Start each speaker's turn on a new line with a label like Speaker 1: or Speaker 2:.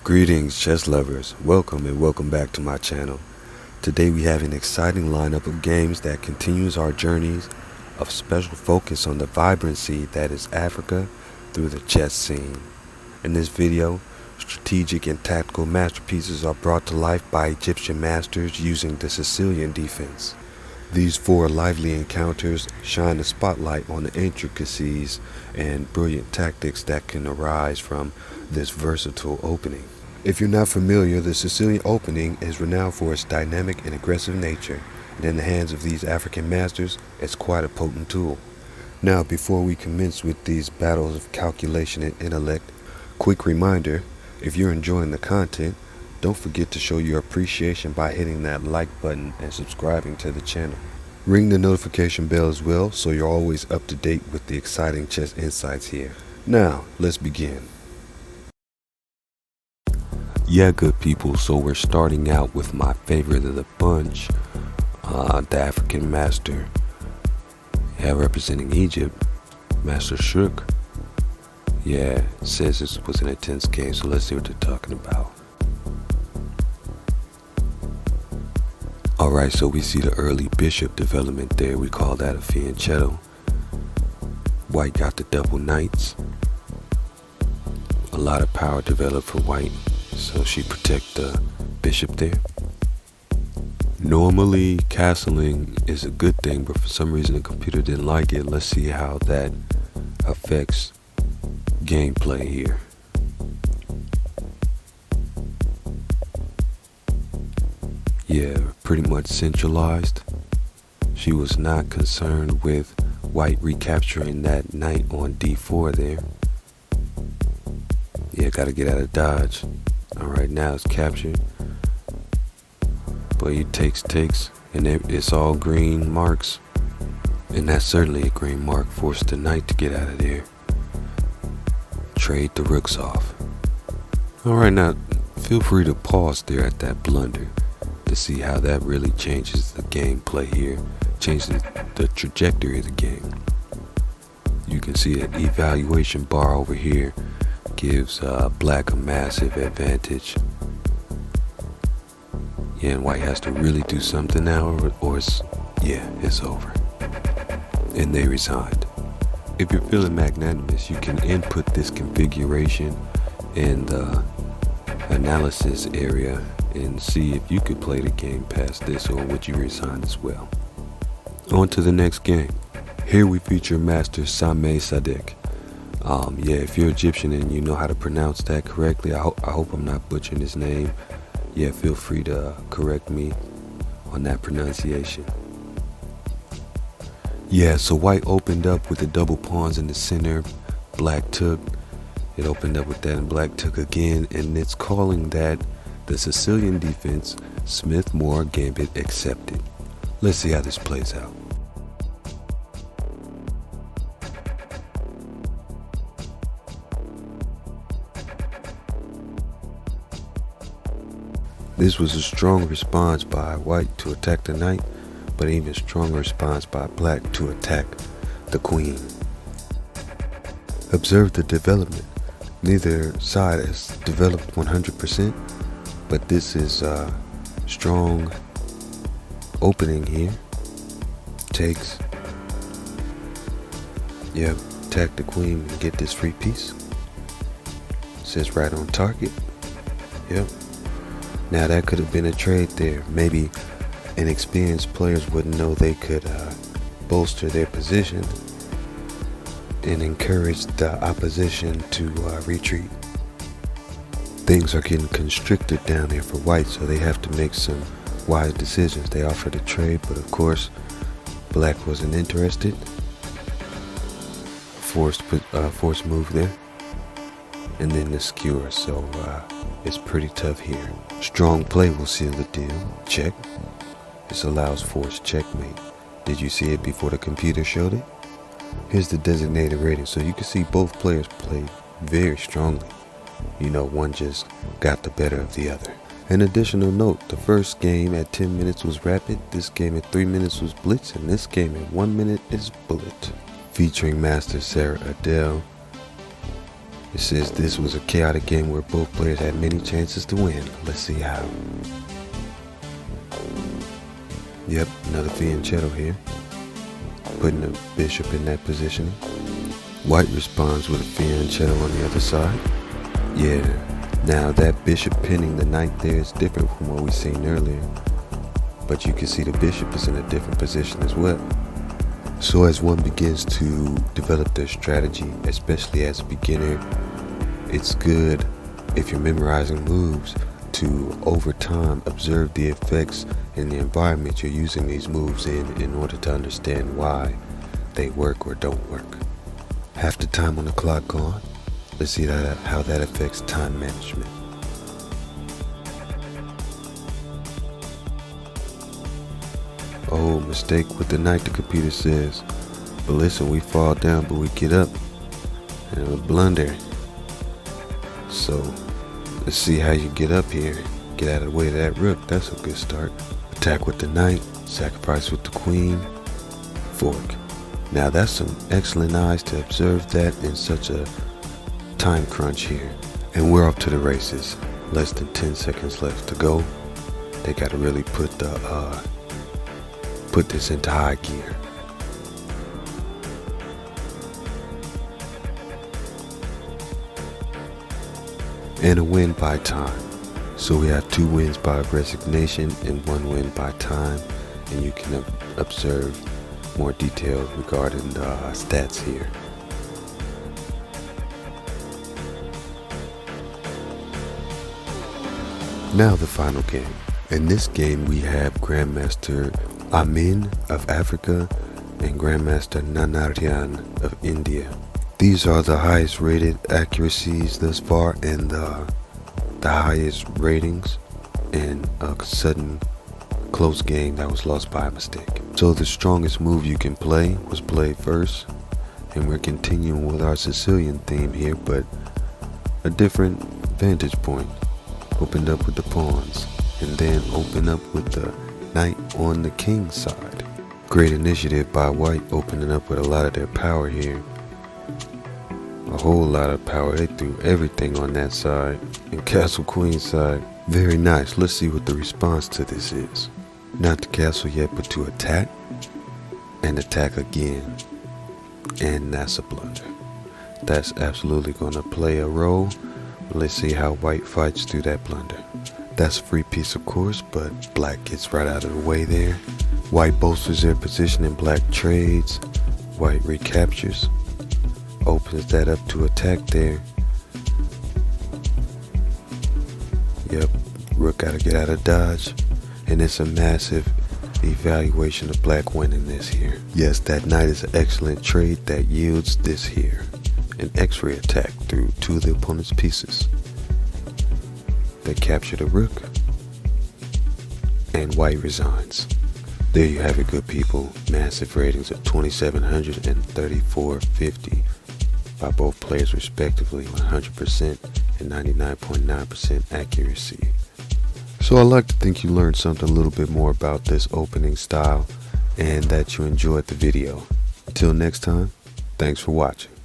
Speaker 1: Greetings chess lovers, welcome and welcome back to my channel. Today we have an exciting lineup of games that continues our journeys of special focus on the vibrancy that is Africa through the chess scene. In this video, strategic and tactical masterpieces are brought to life by Egyptian masters using the Sicilian defense. These four lively encounters shine a spotlight on the intricacies and brilliant tactics that can arise from this versatile opening. If you're not familiar, the Sicilian Opening is renowned for its dynamic and aggressive nature, and in the hands of these African masters, it's quite a potent tool. Now, before we commence with these battles of calculation and intellect, quick reminder, if you're enjoying the content, don't forget to show your appreciation by hitting that like button and subscribing to the channel. Ring the notification bell as well, so you're always up to date with the exciting chess insights here. Now, let's begin. Yeah, good people, so we're starting out with my favorite of the bunch, the African master, representing Egypt, Master Shook. Yeah, it says this was an intense game, so let's see what they're talking about. Alright, so we see the early bishop development there, we call that a fianchetto. White got the double knights. A lot of power developed for white. So she protect the bishop there. Normally castling is a good thing, but for some reason the computer didn't like it. Let's see how that affects gameplay here. Yeah, pretty much centralized. She was not concerned with white recapturing that knight on d4 there. Yeah, gotta get out of dodge. Alright, now it's captured. But he takes, and it's all green marks. And that's certainly a green mark. Force the knight to get out of there. Trade the rooks off. Alright, now feel free to pause there at that blunder to see how that really changes the gameplay here. Changes the trajectory of the game. You can see an evaluation bar over here gives black a massive advantage. Yeah, and white has to really do something now or it's over. And they resigned. If you're feeling magnanimous, you can input this configuration in the analysis area and see if you could play the game past this, or would you resign as well. On to the next game. Here we feature Master Sameh Sadek. If you're Egyptian and you know how to pronounce that correctly, I hope I'm not butchering his name. Yeah, feel free to correct me on that pronunciation. Yeah, so white opened up with the double pawns in the center. Black took. It opened up with that and black took again. And it's calling that the Sicilian defense, Smith-Moore Gambit accepted. Let's see how this plays out. This was a strong response by white to attack the knight, but an even stronger response by black to attack the queen. Observe the development. Neither side has developed 100%, but this is a strong opening here. Takes. Yep, attack the queen and get this free piece. Says right on target. Yep. Now that could have been a trade there. Maybe inexperienced players wouldn't know they could bolster their position and encourage the opposition to retreat. Things are getting constricted down there for white, so they have to make some wise decisions. They offered a trade, but of course black wasn't interested. Forced move there, and then the skewer. So it's pretty tough here. Strong play will seal the deal. Check. This allows forced checkmate. Did you see it before the computer showed it? Here's the designated rating. So you can see both players played very strongly. You know, one just got the better of the other. An additional note, the first game at 10 minutes was rapid, this game at 3 minutes was blitz, and this game at 1 minute is bullet. Featuring Master Sarah Adele. It says this was a chaotic game where both players had many chances to win. Let's see how. Yep, another fianchetto here. Putting the bishop in that position. White responds with a fianchetto on the other side. Yeah, now that bishop pinning the knight there is different from what we seen earlier. But you can see the bishop is in a different position as well. So as one begins to develop their strategy, especially as a beginner, it's good if you're memorizing moves to over time observe the effects and the environment you're using these moves in order to understand why they work or don't work. Half the time on the clock gone. Let's see how that affects time management. Oh, mistake with the knight, the computer says. But listen, we fall down, but we get up. And a blunder. So, let's see how you get up here. Get out of the way of that rook. That's a good start. Attack with the knight. Sacrifice with the queen. Fork. Now that's some excellent eyes to observe that in such a time crunch here. And we're off to the races. Less than 10 seconds left to go. They got to really put this into high gear. And a win by time. So we have 2 wins by resignation and 1 win by time. And you can observe more detail regarding the stats here. Now the final game. In this game we have Grandmaster Amin of Africa and Grandmaster Nanaryan of India. These are the highest rated accuracies thus far and the highest ratings in a sudden close game that was lost by a mistake. So the strongest move you can play was played first, and we're continuing with our Sicilian theme here, but a different vantage point. Opened up with the pawns and then open up with the knight on the king's side. Great initiative by white, opening up with a lot of their power here. A whole lot of power. They threw everything on that side. And castle queen side. Very nice. Let's see what the response to this is. Not to castle yet, but to attack. And attack again. And that's a blunder. That's absolutely going to play a role. Let's see how white fights through that blunder. That's a free piece, of course, but black gets right out of the way there. White bolsters their position and black trades. White recaptures. Opens that up to attack there. Yep, rook gotta get out of dodge. And it's a massive evaluation of black winning this here. Yes, that knight is an excellent trade that yields this here. An X-ray attack through 2 of the opponent's pieces. They capture the rook. And white resigns. There you have it, good people. Massive ratings of 2,700 and 3,450 by both players respectively, 100% and 99.9% accuracy. So I like to think you learned something a little bit more about this opening style and that you enjoyed the video. Until next time, thanks for watching.